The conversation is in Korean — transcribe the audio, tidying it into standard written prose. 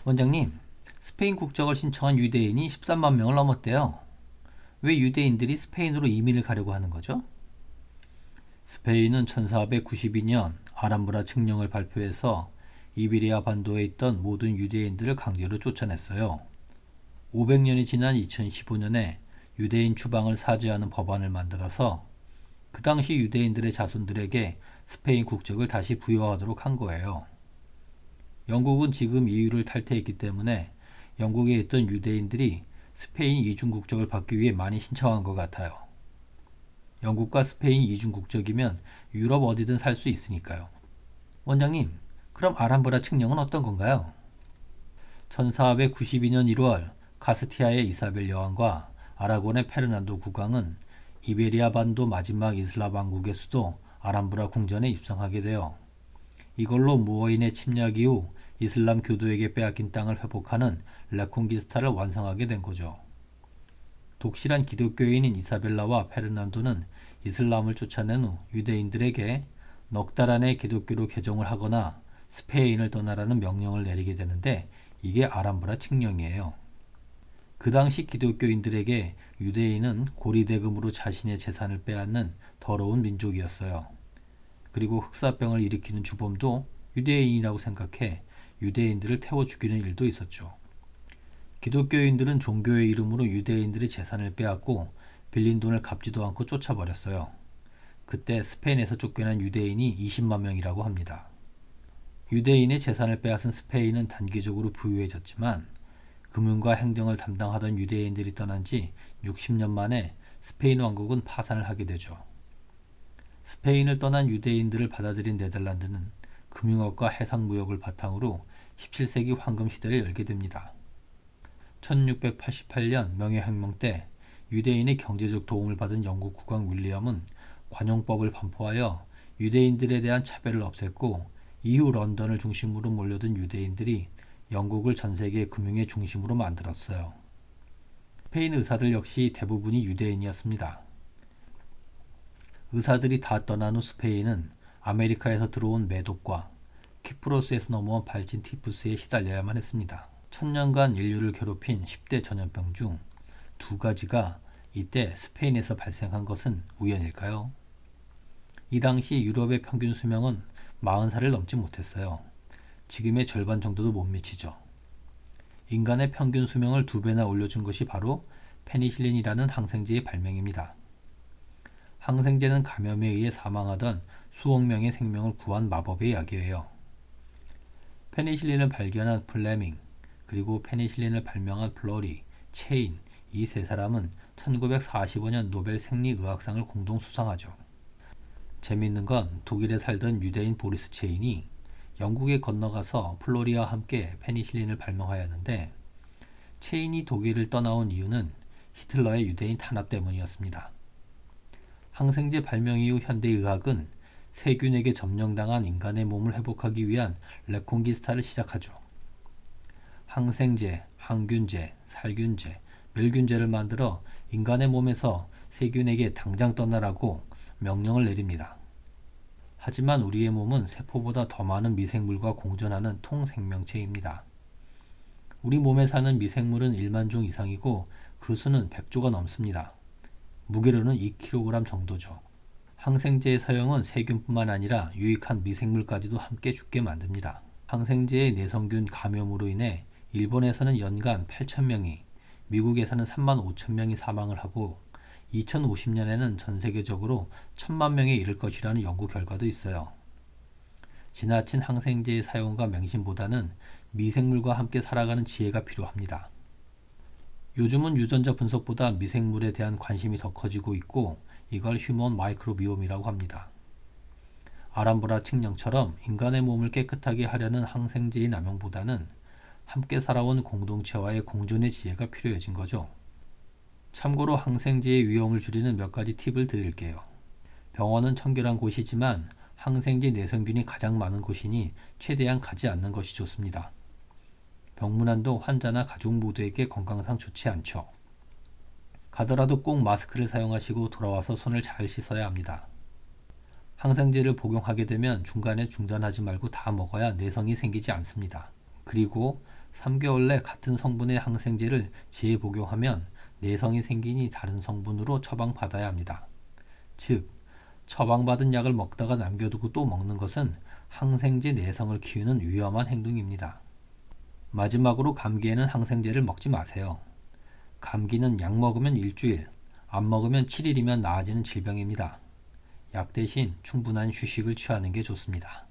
원장님, 스페인 국적을 신청한 유대인이 13만 명을 넘었대요. 왜 유대인들이 스페인으로 이민을 가려고 하는 거죠? 스페인은 1492년 아람브라 칙령을 발표해서 이베리아 반도에 있던 모든 유대인들을 강제로 쫓아냈어요. 500년이 지난 2015년에 유대인 추방을 사죄하는 법안을 만들어서 그 당시 유대인들의 자손들에게 스페인 국적을 다시 부여하도록 한 거예요. 영국은 지금 EU를 탈퇴했기 때문에 영국에 있던 유대인들이 스페인 이중 국적을 받기 위해 많이 신청한 것 같아요. 영국과 스페인 이중 국적이면 유럽 어디든 살 수 있으니까요. 원장님, 그럼 아람브라 칙령은 어떤 건가요? 1492년 1월 카스티아의 이사벨 여왕과 아라곤의 페르난도 국왕은 이베리아 반도 마지막 이슬람 왕국의 수도 아람브라 궁전에 입성하게 되어 이걸로 무어인의 침략 이후 이슬람 교도에게 빼앗긴 땅을 회복하는 레콩기스타를 완성하게 된 거죠. 독실한 기독교인인 이사벨라와 페르난도는 이슬람을 쫓아낸 후 유대인들에게 넉 달 안에 기독교로 개종을 하거나 스페인을 떠나라는 명령을 내리게 되는데 이게 아람브라 칙령이에요. 그 당시 기독교인들에게 유대인은 고리대금으로 자신의 재산을 빼앗는 더러운 민족이었어요. 그리고 흑사병을 일으키는 주범도 유대인이라고 생각해 유대인들을 태워 죽이는 일도 있었죠. 기독교인들은 종교의 이름으로 유대인들의 재산을 빼앗고 빌린 돈을 갚지도 않고 쫓아버렸어요. 그때 스페인에서 쫓겨난 유대인이 20만 명이라고 합니다. 유대인의 재산을 빼앗은 스페인은 단기적으로 부유해졌지만 금융과 행정을 담당하던 유대인들이 떠난 지 60년 만에 스페인 왕국은 파산을 하게 되죠. 스페인을 떠난 유대인들을 받아들인 네덜란드는 금융업과 해상무역을 바탕으로 17세기 황금 시대를 열게 됩니다. 1688년 명예혁명 때 유대인의 경제적 도움을 받은 영국 국왕 윌리엄은 관용법을 반포하여 유대인들에 대한 차별을 없앴고 이후 런던을 중심으로 몰려든 유대인들이 영국을 전세계 금융의 중심으로 만들었어요. 스페인 의사들 역시 대부분이 유대인이었습니다. 의사들이 다 떠난 후 스페인은 아메리카에서 들어온 매독과 키프로스에서 넘어온 발진 티푸스에 시달려야만 했습니다. 1000년간 인류를 괴롭힌 10대 전염병 중 두 가지가 이때 스페인에서 발생한 것은 우연일까요? 이 당시 유럽의 평균 수명은 40살을 넘지 못했어요. 지금의 절반 정도도 못 미치죠. 인간의 평균 수명을 2배나 올려준 것이 바로 페니실린이라는 항생제의 발명입니다. 항생제는 감염에 의해 사망하던 수억 명의 생명을 구한 마법의 약이에요. 페니실린을 발견한 플레밍, 그리고 페니실린을 발명한 플러리, 체인, 이 세 사람은 1945년 노벨 생리의학상을 공동 수상하죠. 재미있는 건 독일에 살던 유대인 보리스 체인이 영국에 건너가서 플로리와 함께 페니실린을 발명하였는데 체인이 독일을 떠나온 이유는 히틀러의 유대인 탄압 때문이었습니다. 항생제 발명 이후 현대의학은 세균에게 점령당한 인간의 몸을 회복하기 위한 레콩기스타를 시작하죠. 항생제, 항균제, 살균제, 멸균제를 만들어 인간의 몸에서 세균에게 당장 떠나라고 명령을 내립니다. 하지만 우리의 몸은 세포보다 더 많은 미생물과 공존하는 통생명체입니다. 우리 몸에 사는 미생물은 1만 종 이상이고 그 수는 100조가 넘습니다. 무게로는 2kg 정도죠. 항생제의 사용은 세균뿐만 아니라 유익한 미생물까지도 함께 죽게 만듭니다. 항생제의 내성균 감염으로 인해 일본에서는 연간 8,000명이, 미국에서는 35,000명이 사망을 하고 2050년에는 전 세계적으로 1,000만 명에 이를 것이라는 연구 결과도 있어요. 지나친 항생제의 사용과 맹신보다는 미생물과 함께 살아가는 지혜가 필요합니다. 요즘은 유전자 분석보다 미생물에 대한 관심이 더 커지고 있고 이걸 휴먼 마이크로비옴이라고 합니다. 아람브라 칙령처럼 인간의 몸을 깨끗하게 하려는 항생제의 남용보다는 함께 살아온 공동체와의 공존의 지혜가 필요해진 거죠. 참고로 항생제의 위험을 줄이는 몇 가지 팁을 드릴게요. 병원은 청결한 곳이지만 항생제 내성균이 가장 많은 곳이니 최대한 가지 않는 것이 좋습니다. 병문안도 환자나 가족 모두에게 건강상 좋지 않죠. 가더라도 꼭 마스크를 사용하시고 돌아와서 손을 잘 씻어야 합니다. 항생제를 복용하게 되면 중간에 중단하지 말고 다 먹어야 내성이 생기지 않습니다. 그리고 3개월 내 같은 성분의 항생제를 재복용하면 내성이 생기니 다른 성분으로 처방받아야 합니다. 즉, 처방받은 약을 먹다가 남겨두고 또 먹는 것은 항생제 내성을 키우는 위험한 행동입니다. 마지막으로 감기에는 항생제를 먹지 마세요. 감기는 약 먹으면 일주일, 안 먹으면 7일이면 나아지는 질병입니다. 약 대신 충분한 휴식을 취하는 게 좋습니다.